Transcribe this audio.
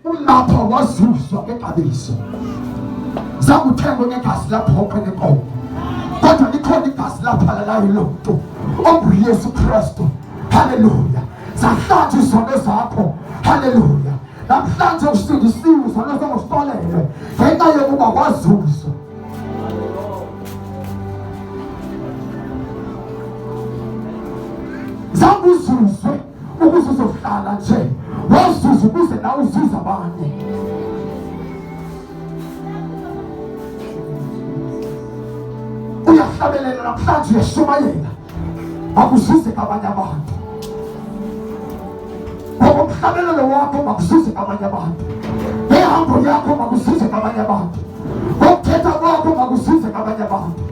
ulapha wazuzwa ngegabiso zakuthengwe ngegazi lapho nenkomo, kodwa likhona igazi lapha lalayo lonto onguYesu Kristu. Haleluya. Zahlanje izono zakho. Haleluya. Namhlanje usindisiwe izono zakho zitolelwe ngenxa yokuba wazuzwa. Zange uzuzwe ukuze uzohlala nje, wazuzwa ukuze nawe uzuze abanye. Uyahlabelela namhlanje, uyashumayela akuzuze abanye abantu. Ngokomhlabelelo wakho makuzuze abanye abantu, ngehambo yakho makuzuze abanye abantu, ngokuthetha kwakho makuzuze abanye abantu.